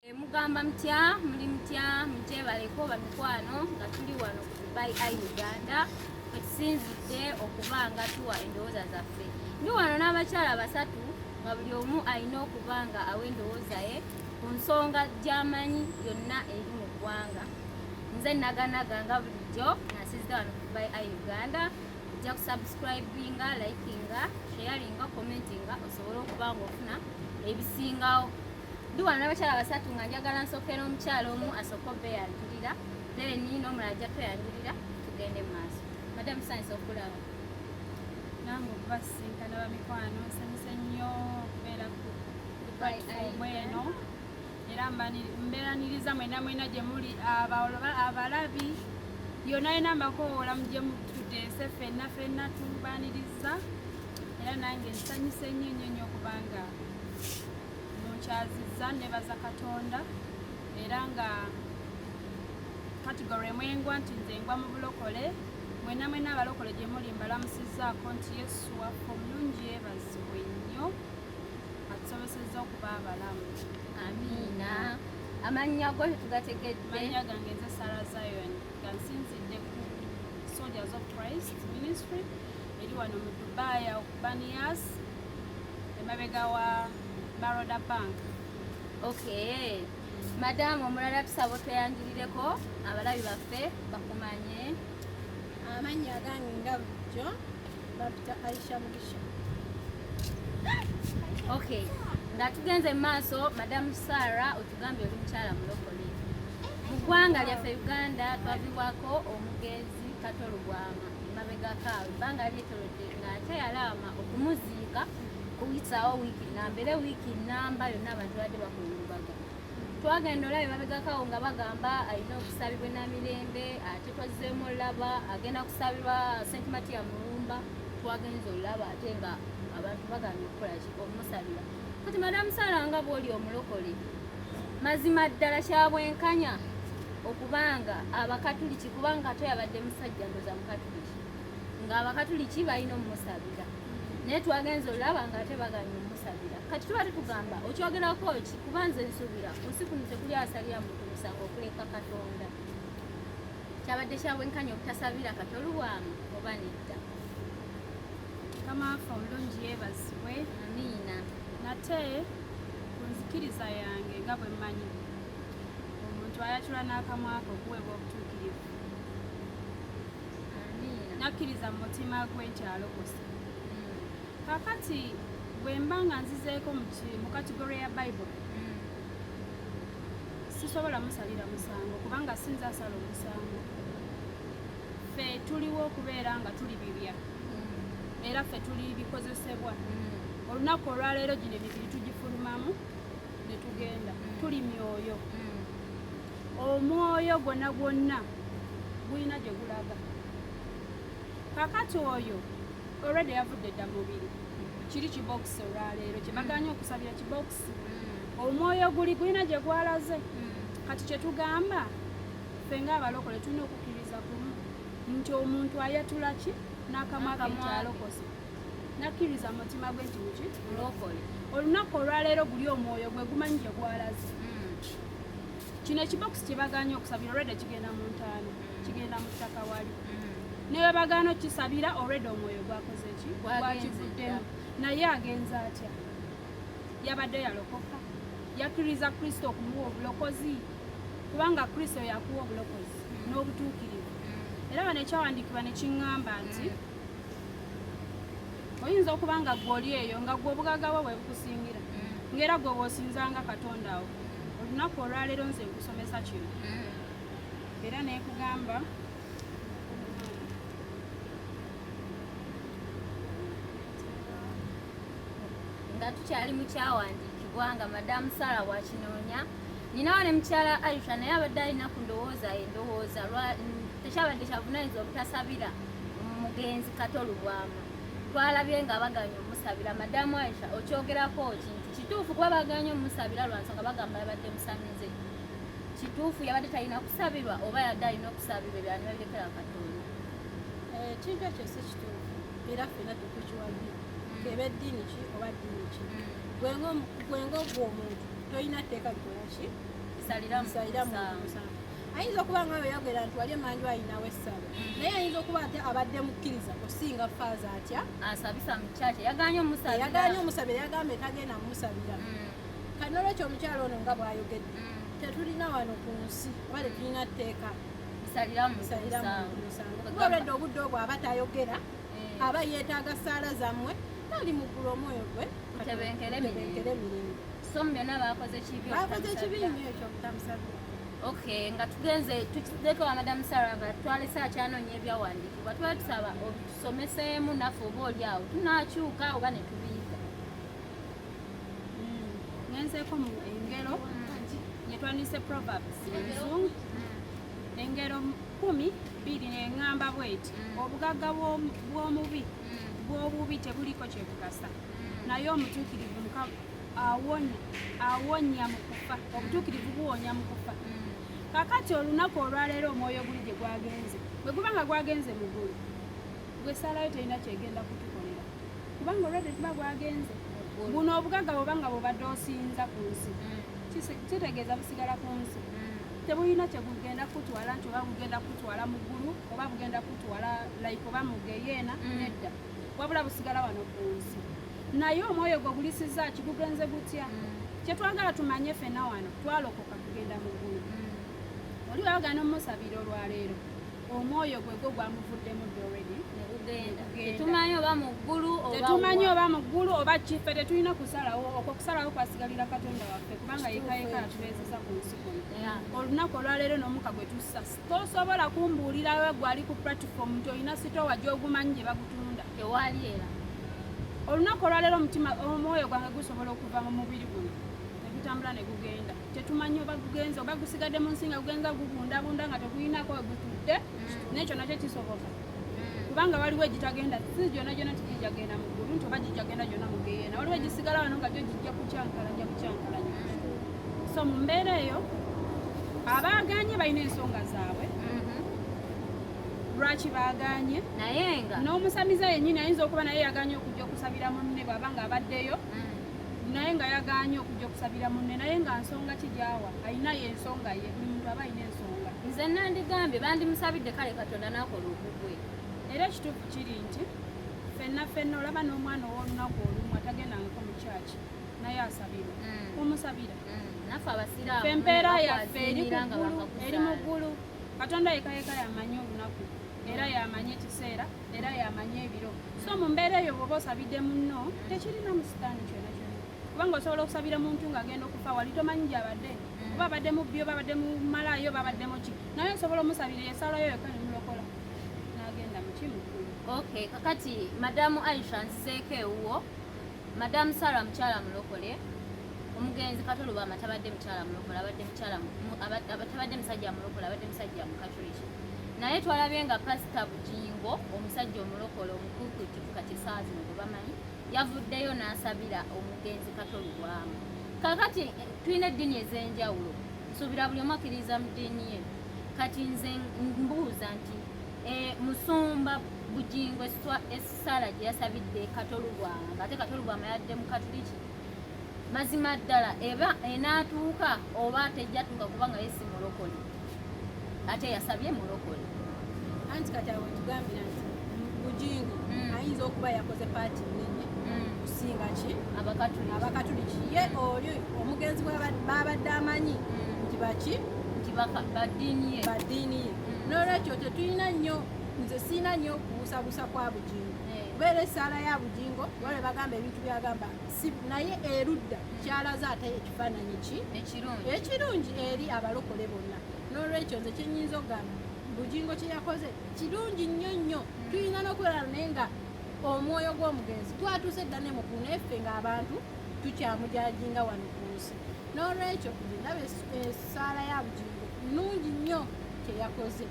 Mugamba mutya muli mutya mugyebaleko bamikwano nga tuli wano ku Dubai Eye Uganda ekisinzidde okuba nga tuwa endowooza zaffe. Ndi wano n'abakyala basatu nga buli omu alina okuba nga awa endowooza ye ku nsonga gy'amanyi yonna eri mu ggwanga. Nze naganaga nga bulijjo nasizza wano ku Dubai Eye Uganda ojja kusubscribinga, likinga, sharinga, commentinga osobole okuba nga ofuna ebisingawo. Ndi wano n'abakyala basatu nga njagala nsooke n'omukyala omu asooke obbe yanjulira then n'omulala ajja tweyanjulira tugende mu maaso. Madamu nsanyusa okulaba. Nange okubasinkana bamikwano nsanyuse nnyo okubeera ku platform eno era mbeeraniriza mwena gye muli abalabi yonna yena mbakoola mu gye mututeese ffenna tubaniriza era nange nsanyuse nnyo okubanga nonkyazizza nebaza Katonda era nga kategori emwengwa nti nze ngwa mu bulokole mwena abalokole gye muli mbalamusizzaako nti Yesu waffe omulungi yeebazibwe nnyo atusobozesezza okuba abalamu. Amiina. Amannya go tetugategedde. Amannya gange nze Sarah Zion nga nsinzidde ku Soldiers of Christ Ministry eri wano mu Dubai Okubanias emabega wa Baroda Bank. Okay. Madamu omulala tusaba tweyanjulireko abalabi baffe bakumanye. Amannya gange nga bulijjo Dr. Aisha Mugisha. Okay. Nga tugenze mu maaso Madamu Sarah otugambye oli mukyala mulokole. Mu ggwanga lyaffe Uganda twavibwako omugezi Kato Lubwama emabega kaawe ebbanga lyetolodde ng'ate yalaama okumuziika kuyisaawo wiiki nambere wiiki namba yonna abantu badde bakulumbaga. Twagenda olabe babegakawo nga bagamba alina okusabibwa Namirembe ate twazzeemu olaba agenda kusabibwa St. Matia Mulumba twagenza olaba ate nga abantu bagambye okukolaki okumusabira. Kati Madamu Sarah nga bw'oli omulokole mazima ddala kyabwenkanya okubanga abakatuliki kubanga toyabadde musajja ndoza mukatuliki nga abakatuliki balina omumusabira naye twagenza olaba nga ate baganya omusabira. Kati tuba tetugamba okyogerako ki kuba nze nsuubira ku nsi kuno tekuli asalira muntu musango okuleka Katonda. Kyabadde kyabwenkanya obutasabira Kato Lubwama oba nedda? Mukama waffe omulungi yeebazibwe. Amiina. Nate ku nzikiriza yange nga bwe mmanyi omuntu ayatula n'akamwako okuweebwa obutuukirivu. Amiina. Nakkiriza mu mutima gwe nti alokose. Kakati bwe mba nga nzizeeko mu kategori ya Bible sisobola musalira musango kubanga sinza asala omusango. Ffe tuliwo okubeera nga tuli bibya era ffe tuli bikozesebwa. Olunaku olwaleero gino emibiri tugifulumamu ne tugenda tuli myoyo. Omwoyo gwonna gulina gye gulaga. Kakati oyo already yavudde dda mubiri kiri kibokisi olwaleero kyebaganya okusabira kibokisi. Omwoyo gulina gye gwalaze. Kati kyetugamba ffe ng'abalokole tulina okukkiriza kumu nti omuntu ayatula ki n'akamwa ke nti alokose. Nakkiriza mu mutima gwe nti muki mulokole. Olunaku olwaleero guli omwoyo gwe gumanyi gye gwalaze. Kino ekibokisi kyebaganya okusabira already kigenda mu ntaano kigenda mu ttaka wali. Newe bagaano kisabira already omwoyo gwakoze ki gwakivuddemu. Naye agenza atya? Yabadde yalokoka yakkiriza Kristo okumuwa obulokozi kubanga Kristo yakuwa obulokozi n'obutuukirivu. Era bano ekyawandiikibwa ne kiŋŋamba nti oyinza okuba nga gw'oli eyo nga gwe obugagga bwe bwe bukusingira ng'era gwe bw'osinzanga Katonda wo. Olunaku olwaleero nze nkusomesa kino era neekugamba nga tukyali mu kyawandiikibwa nga Madamu Sarah bwakinoonya. Ninawo ne mukyala Aisha naye abadde alina ku ndowooza endowooza tekyabadde kyavunaanyizibwa obutasabira mugenzi Kato Lubwama. Twalabye nga baganya omusabira. Madamu Aisha okyogerako ki nti kituufu kuba baganya omusabira lwa nsonga bagamba yabadde musamize. Kituufu yabadde talina kusabirwa oba yabadde alina okusabirwa ebyani babirekera Katonda? Ekintu ekyo si kituufu era ffenna tukukiwagira keba eddiini ki oba ddiini ki. Gwenga ogw'omuntu toyina tteeka likola ki salira mu musango. Ayinza okuba nga yayogera nti wali emanju ayinawo essabo naye ayinza okuba ate abadde mukkiriza okusinga faaza atya asabisa mu kyaki yaganye omusabira yagambe tagenda mumusabira kati nolwekyo omukyalo ono nga bw'ayogedde tetulina wano ku nsi oba tetulina tteeka salira mu musango kuba olwedde obudde obwo aba tayogera aba yeetaaga ssaala zammwe tali mu ggulu omwoyo gwe tebenkere mirembe so byonna bakoze kibi nnyo ekyo obutamusabira. Okay, nga tugenze tukideko wa Madam Sarah nga twalese akyanonya ebyawandiikibwa tuba tusaba otusomeseemu naffe oba oli awo tunakyuka oba ne tubiyiga. Ngenzeeko mu engero yetwanise Proverbs Oluzungu engero 10:2 neŋŋamba bweti obugagga bw'omubi bw'obubi tebuliko kye bugasa naye omutuukirivu awonya mu kufa obutuukirivu buwonya mu kufa. Kakati olunaku olwaleero omwoyo guli gye gwagenze bwe guba nga gwagenze mu ggulu gwe salayo terina kyegenda kutukolera kubanga olwedde tuba gwagenze buno obugagga bwoba nga bwobadde osinza ku nsi kitegeeza busigala ku nsi tebulina kyegugenda kutwala nti oba bugenda kutwala mu ggulu oba bugenda kutwala like oba mu geyeena nedda wabula busigala wano ku nsi naye omwoyo gwe gulisiza kigugenze gutya kyetwagala tumanye ffenna wano twalokoka kugenda mu ggulu oli wayogana omusabira olwaleero omwoyo gwe gwe gwamuvuddemu already tetumanyi oba mu ggulu oba kiffe tetulina kusalawo okwo kusalawo kwasigalira Katonda waffe kubanga yekayeka atubeezesa ku nsi kuno olunaku olwaleero n'omuka gwe tussa tosobola kumbuulirawe gwali ku platform nti olina sitowa gy'ogumanyi gye bagutunda tewali era olunaku olwaleero omutima omwoyo gwange gusobola okuva mu mubiri guno negutambula ne gugenda tetumanyi oba gugenze oba gusigadde mu nsi nga gugenza gubundabunda nga tegulinako we gutudde nekyo nakyo kisoboka kubanga waliwo egitagenda si gyonna gyonna tikijagenda mu ggulu nti oba gijagenda gyonna mu geyeena waliwo egisigala wano nga gyo gijja kucyankalanya so mu mbeera eyo abaaganye balina ensonga zaabwe lwaki baaganye naye nga n'omusamiza yennyini ayinza okuba naye yaganye okujja okusabira munne bw'aba nga abaddeyo naye nga yaganye okujja okusabira munne naye nga nsonga kijaawa alina ye ensonga ye buli muntu aba alina ensonga nze nandigambye bandimusabidde kale Katonda n'akola obugwe era ekituufu kiri nti ffenna olaba n'omwana ow'olunaku olumu atagendangako mu kyaki naye asabirwa omusabira naffe abasiraamu ffe empeera yaffe eri mu ggulu Katonda yekayeka yamanyi olunaku era yamanyi ekiseera era yamanyi ebiro so mu mbeera eyo bw'oba osabidde munno tekirina musitaani kyonna kubanga osobola okusabira muntu ng'agenda okufa wali tomanyi gy'abadde oba abadde mu bbi oba abadde mu malaayo oba abadde mu ki naye osobola omusabira esalayo yokka nemulokola n'agenda mu kimu. Okay, kakati Madamu Aisha nzizeeko ewuwo Madamu Sarah mukyala mulokole omugenzi Kato Lubwama tabadde mukyala mulokole tabadde musajja mulokole abadde musajja mukatoliki naye twalabye nga Pastor Bujingo omusajja omulokole omukuukutivu kati saazi mu bamanyi yavuddeyo n'asabira omugenzi Kato Lubwama. Kakati tulina eddiini ez'enjawulo nsuubira buli omu akkiriza mu ddiini ye kati nze mbuuza nti Musumba Bujingo essaala gye yasabidde Kato Lubwama ng'ate Kato Lubwama yadde mu katoliki mazima ddala eba enaatuuka oba tejjatuuka kubanga ye si mulokole ate yasabye mulokole anti kati awo tugambira nti Bujingo ayinza okuba yakoze paati nnene kusinga ki abakatuliki ye oli omugenzi babadde amanyi nti baki nti baddiini ye n'olwekyo tetulina nnyo nze siina nnyo kubusabusa kwa Bujingo kubeera essaala ya Bujingo wale bagamba ebintu byagamba naye erudda kyalaze ate ekifaananyi ki ekirungi eri abalokole bonna n'olwekyo nze kyenyinza okugamba Bujingo kye yakoze kirungi nnyo nnyo tulina n'okubeera naye nga omwoyo gw'omugenzi twatuuse dda ne mukulu naye ffe ng'abantu tukyamujajinga wano ku nsi n'olwekyo ndaba essaala ya Bujingo nnungi nnyo kye yakoze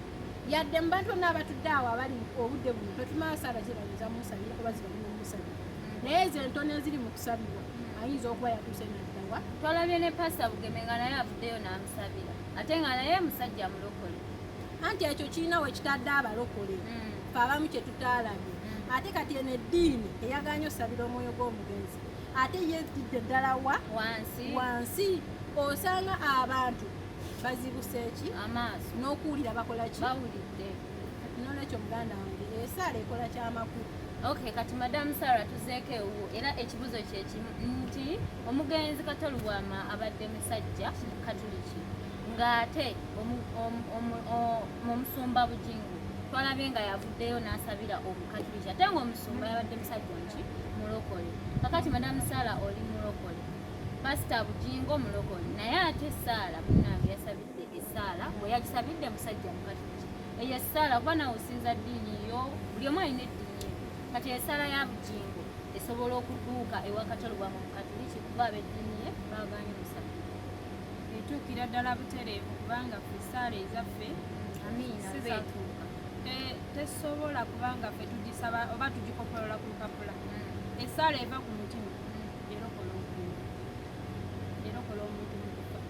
yadde mu bantu bonna abatudde awo abali obudde buno totumala saala zirabiza musabira oba zirabina musabira naye ze ntono eziri mu kusabirwa ayinza okuba yatuuse naddawa twalabye ne Pastor Bugeme nga naye avuddeyo n'amusabira ate nga naye musajja mulokole anti ekyo kirina we kitadde abalokole fe abamu kye tutaalabye ate kati eno eddiini eyaganya osabira omwoyo gw'omugenzi ate yeetidde ddala wansi osanga abantu bazibuse ki amaaso n'okuwulira bakola ki bawulidde. nolwekyo muganda wange esaala ekola kyamakulu. Okay, kati Madam Sarah tuzeeko ewo era ekibuzo kye kimu nti omugenzi Kato Lubwama abadde musajja Katuliki ng'ate omusumba Bujingu twalabye nga yavuddeyo n'asabira Omukatuliki ate ng'omusumba yabadde musajja nki mulokole. Kakati Madam Sarah oli mulokole, Pastor Bujingu mulokole, naye ate Sarah munnange yasabidde essaala bwe yagisabidde musajja Mukatuliki. Eyo essaala kuba nawe osinza ddiini yo, buli omu alina eddiini ye. Kati essaala ya Bujingu esobola okutuuka ewa Kato Lubwama Mukatuliki kuba ab'eddiini ye baaganye musabira. Etuukira ddala butereevu kubanga ffe essaala ezaffe sizatuuka. Tesobola kubanga ffe tugisaba oba tugikopolola ku lupapula. Essaala eva ku mutima erokola omuntu mu kufa.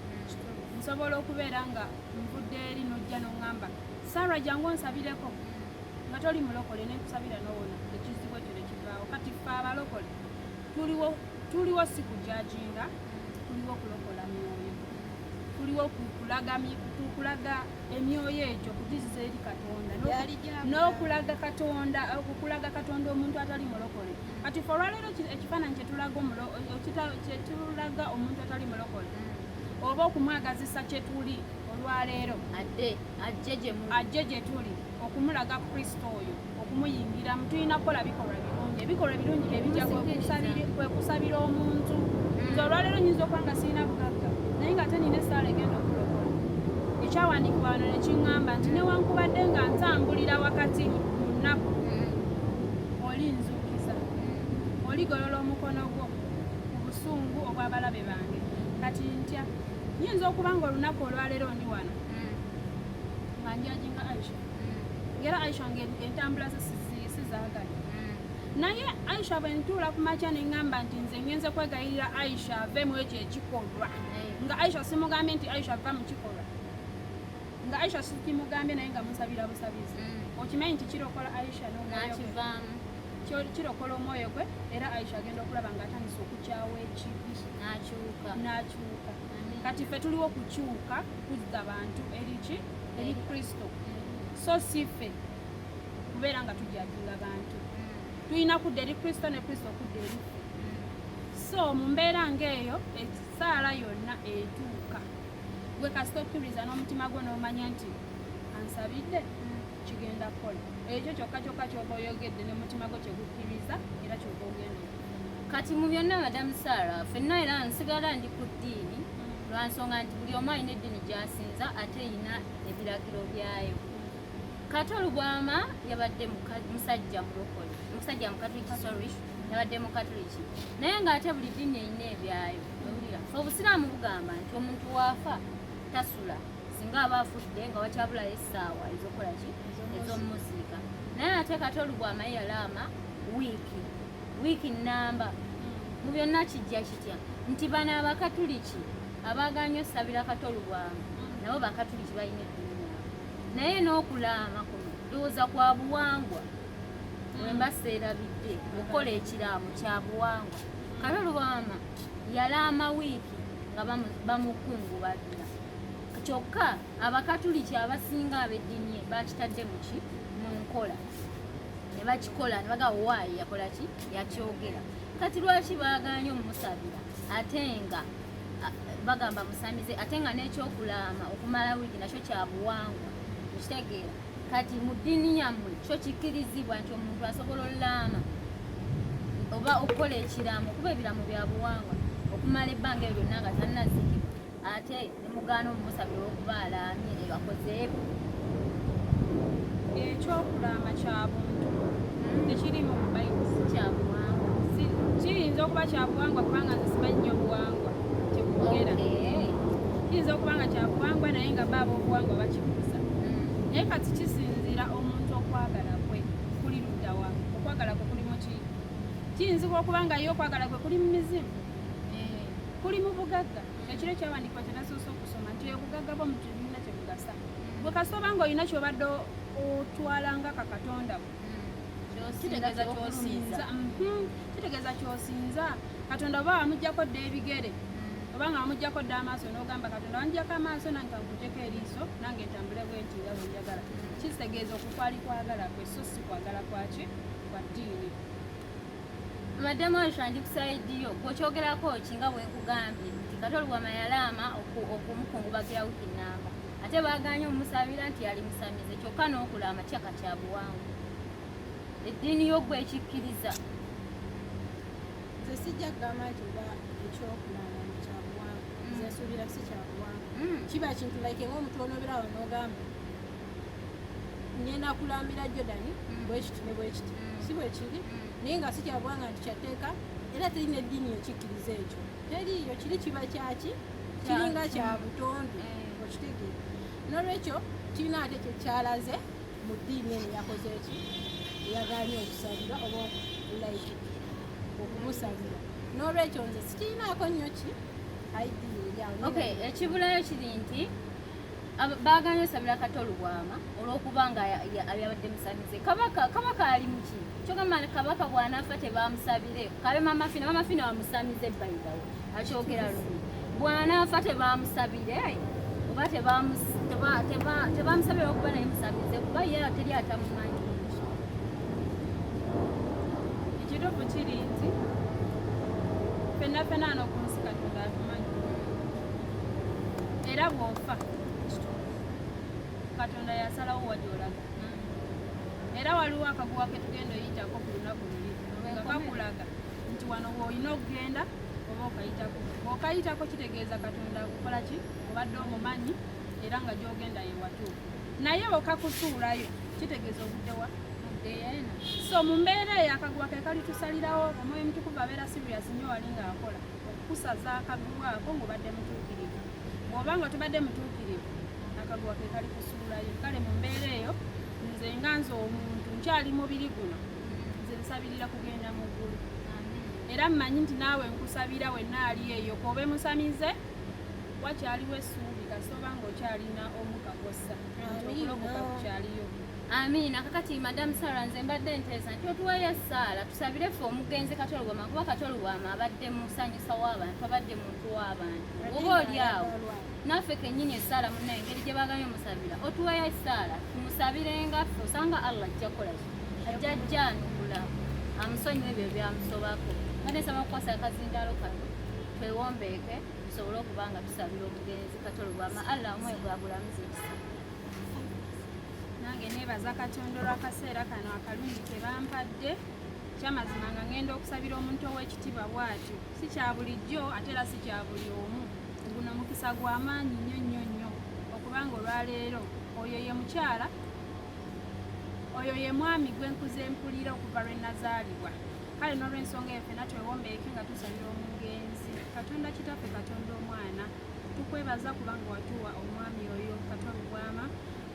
Nsobola okubeera nga nvudde eri n'ojja n'oŋŋamba Sarah jangu onsabireko nga toli mulokole nekusabira n'owona ekizibu ekyo ne kivaawo. Kati ffe abalokole tuliwo si kujajinga, tuliwo kulokola myoyo, tuliwo kulaga emyoyo egyo kugiziza eri Katonda n'okulaga Katonda omuntu atali mulokole. Kati ffe olwaleero ekifaananyi kyetulaga omuntu atali mulokole oba okumwagazisa kyetuli olwaleero ajje gye tuli okumulaga Kristo oyo okumuyingiramu tulina kukola bikolwa birungi ebijja kwekusabira omuntu. Nze olwaleero nyinza okuba nga sirina bugagga naye nga ate nina essaala egenda okulokola. Ekyawandiikibwa wano ne kiŋŋamba nti newankubadde nga ntambulira wakati mu nnaku olinzuukiza, oligolola omukono gwo ku busungu obw'abalabe bange. Kati ntya nyinza okuba nga olunaku olwaleero ndi wano nga njajinga Aisha ngera Aisha entambula ze sizaagala, naye Aisha bwe ntuula ku makya ne ŋŋamba nti nze ngenze kwegayirira Aisha ave mu ekyo ekikolwa, nga Aisha simugambye nti Aisha ava mu kikolwa, nga Aisha sikimugambye naye nga musabira busabizi. Okimanyi nti kirokola Aisha n'akivaamu, kirokola omwoyo gwe era Aisha agenda okulaba nga atandise okukyawa ekibi n'akyuka. Kati ffe tuliwo kukyuka kuzza bantu eri Kristo, so si ffe kubeera nga tujajinga bantu. Tulina kudda eri Kristo ne Kristo kudda eri ffe. So mu mbeera ng'eyo essaala yonna etuuka gwe kasita okkiriza n'omutima gwo n'omanya nti ansabidde kigenda kukola ekyo kyokka ky'oba oyogedde n'omutima gwo kyegukkiriza era ky'oba ogenda. Kati mu byonna Madamu Sarah ffenna era nsigala ndi ku ddiini lwansonga nti buli omu alina eddiini gy'asinza ate erina ebiragiro byayo. Kato Lubwama yabadde musajja Mukatuliki, yabadde Mukatuliki naye ng'ate buli ddiini erina ebyayo. Obusiraamu bugamba nti omuntu waafa tasula singa aba afudde nga wakyabulayo essaawa ezokola ki ez'omumuziika. Naye ate Kato Lubwama yalaama wiiki nnamba mu byonna kijja kitya nti bano Abakatuliki abaaganye osabira Kato Lubwama nabo Bakatuliki balina eddiini yaabwe, naye n'okulaama kuno ndowooza kwa buwangwa wemba seerabidde okukola ekiraamu kya buwangwa. Kato Lubwama yalaama wiiki nga bamukungubagira, kyokka Abakatuliki abasinga ab'eddiini ye bakitadde mu nkola ne bakikola ne bagamba waayi yakola ki yakyogera. Kati lwaki baaganye omumusabira ate nga bagamba musamize ate nga n'ekyokulaama okumala wiiki nakyo kya buwangwa ekitegeera. Kati mu ddiini yammwe kyo kikkirizibwa nti omuntu asobola olaama oba okukola ekiraamu okuba ebiramu bya buwangwa okumala ebbanga eryo lyonna nga tannazikibwa ate ne mugaana omumusabira okuba alaamye akozeeko. Ekyokulaama kya buntu tekiri mu Bayibuli, kya buwangwa. Kiyinza okuba kya buwangwa kubanga nze simanyi nnyo buwangwa kyebwogera. Kiyinza okuba nga kya buwangwa naye nga baaba obuwangwa bakibuuza. Naye kati kisinziira omuntu okwagala kwe kuli luddawa, okwagala kwe kuli mu ki? Kiyinzibwa okuba nga ye okwagala kwe kuli mu mizimu, kuli mu bugagga. Ekiro ekyawandiikibwa kye nasoose okusoma nti obugagga bw'omuntu bulina kye bugasa. Bwe kasita oba nga olina ky'obadde otwala nga kakatonda bwe kitegeeza kyosinza kitegeeza kyosinza katonda oba wamuggyako dda ebigere obanga wamuggyako dda amaaso n'ogamba katonda wanjjako amaaso nange kankugyeko eriiso nange ntambule bwenti nga bwe njagala kitegeeza okukwali kwagala kwe so si kwagala kwaki kwa ddiini Madam Aisha ndi kusaidiyo gw'okyogerako kinga bwe nkugambye nti Kato Lubwama yalaama okumukungubagira wiki nnamba ate baaganye omusabira nti yali musamize kyokka n'okulaama kyaka kya buwangu eddiini yo gwe ekikkiriza nze sijja kugamba nti oba ekyokulaama kya buwangu nze nsuubira si kya buwangu kiba kintu like ng'omuntu onooberawo n'ogamba ngenda kulambira Jordani bwekiti ne bwekiti si bwe kiri naye nga si kyabwanga nti kyateeka era terina eddiini ekikkiriza ekyo teriiyo kiri kiba kyaki kiringa kya butonde okitegeera n'olwekyo kirina ate kyekyalaze mu ddiini eno yakoze eki eyagaanye okusabira oba like okumusabira n'olwekyo nze sikirinaako nnyo ki aidiini eryawo ekibulayo kiri nti baaganye osabira Kato Lubwama olw'okuba nga yabadde musamize kabaka ali muki kyogamba kabaka bw'anaafa tebamusabire kabe mama fina bamusamize bayidawo akyogera lubi bw'anaafa tebamusabire oba tebamusabire okuba naye musamize kuba ye teri atamumanyi ekituufu kiri nti fenna n'okunsi Katonda atumanyi era bw'ofa Katonda yasalawo wagyolaga era waliwo akaguwa ke tugenda oyitako ku lunaku luli nga kakulaga nti wano woolina okugenda oba okayitako okayitako kitegeeza Katonda akukola ki obadde omumanyi era nga gyogenda yewatuufu naye okakusuulayo kitegeeza obuddewa muddeyeena so mu mbeera eyo akaguwa ke kali tusalirawo omwoyo mutukuvu abeera serious nnyo wali ng'akola okukusaza akaguwaako ng'obadde mutuukirivu bw'oba nga tobadde mutuukirivu akaguwa ke kali kusuulayo kale mu mbeera eyo nze nga nze omuntu nkyali mubiri guno nze nsabirira kugenda mu ggulu era mmanyi nti naawe nkusabira wenna ali eyo kobe musamize wakyaliwo essuubi kasoba ng'okyalina omukagossa okulokoka kukyaliyo Amina kakati Madam Sarah nze mbadde nteesa nti otuwayo essaala tusabire ffe omugenzi Kato Lubwama kuba Kato Lubwama abadde musanyusa w'abantu abadde muntu w'abantu oba oli awo naffe kennyini essaala munna engeri gye baaganye omusabira otuwayo essaala tumusabirenga ffe osanga Allah ajja kola ki ajja ajjanukula amusonyiwe ebyo byamusobako kade nsaba kukwasa akazindaalo kano twewombeeke tusobole okuba nga tusabira omugenzi Kato Lubwama Allah omwoyo gwa bulamuzi ekisa nange neebaza Katonda olw'akaseera kano akalungi ke bampadde kyamazima nga ngenda okusabira omuntu ow'ekitiibwa bw'atyo si kya bulijjo ate era si kya buli omu guno mukisa gw'amaanyi nnyo okubanga olwaleero oyo ye mukyala oyo ye mwami gwe nkuze mpulira okuva lwe nazaalibwa kale n'olw'ensonga eyo ffenna twewombeeke nga tusabira omugenzi Katonda kitaffe Katonda omwana tukwebaza kubanga watuwa omwami oyo Kato Lubwama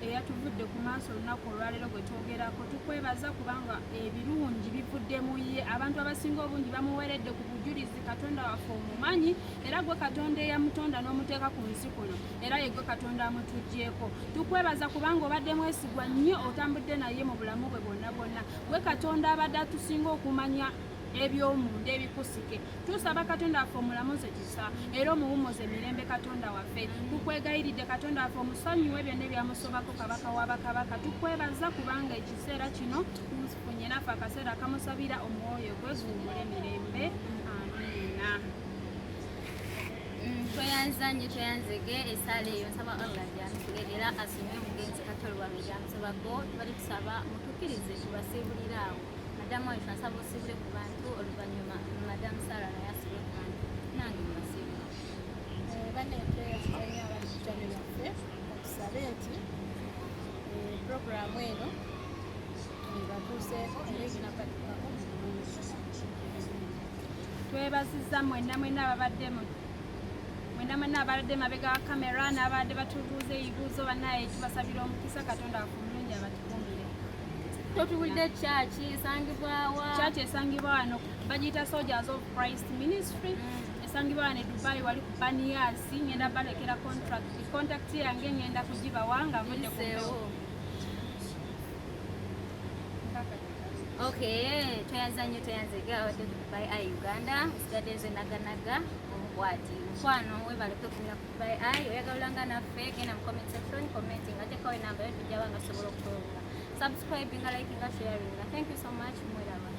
eyatuvudde ku maaso olunaku olwaleero gwe twogerako tukwebaza kubanga ebirungi bivudde mu ye abantu abasinga obungi bamuweeredde ku bujulizi Katonda waffe omumanyi era gwe Katonda eyamutonda n'omuteeka ku nsi kuno era ye gwe Katonda amutuggyeko tukwebaza kubanga obadde mwesigwa nnyo otambudde naye mu bulamu bwe bwonna gwe Katonda abadde atusinga okumanya ebyomunda ebikusike tusaba Katonda waffe omulamuze kisa era omuwummuze emirembe Katonda waffe tukwegayiridde Katonda waffe omusonyiwe byonna ebyamusobako kabaka w'abakabaka tukwebaza kubanga ekiseera kino tufunye naffe akaseera akamusabira omwoyo gwe guwummule emirembe amiina tweyanzanye tweyanzege esaala eyo nsaba Allah gyanukule era asonyiwe omugenzi Kato Lubwama gyamusabako tubali tusaba mutukkirize tubasiibulire awo Madam Aisha nsaba osiibule ku bantu oluvannyuma Madam Sarah naye asiibule ku bantu nange mubasiibule banne tweyasizanyo abali ku channel yaffe katusabe nti programu eno ebatuuseeko era eginakatuukako twebazizza mwenna ababadde mabega wa kamera n'abadde batubuuza ebibuuzo bannaye tubasabira omukisa Katonda waffe omulungi abatukuumire totuwulidde church esangibwawa church esangibwa wano bagiyita Soldiers of Christ Ministry esangibwa wano e Dubai wali ku Banias ngenda balekera contact yange ngenda kugibawa nga avudde ku Okay, tuyanze gawadde by Eye Uganda. Usigadde nze naganaga omukwati. Mukwano webale kwekumira ku by Eye. Oyagalanga naffe genda mu comment section commenting ate kawe namba yo tujja banga sobola okutunga. Subscribing, liking, sharing. Thank you so much. Mwelaba.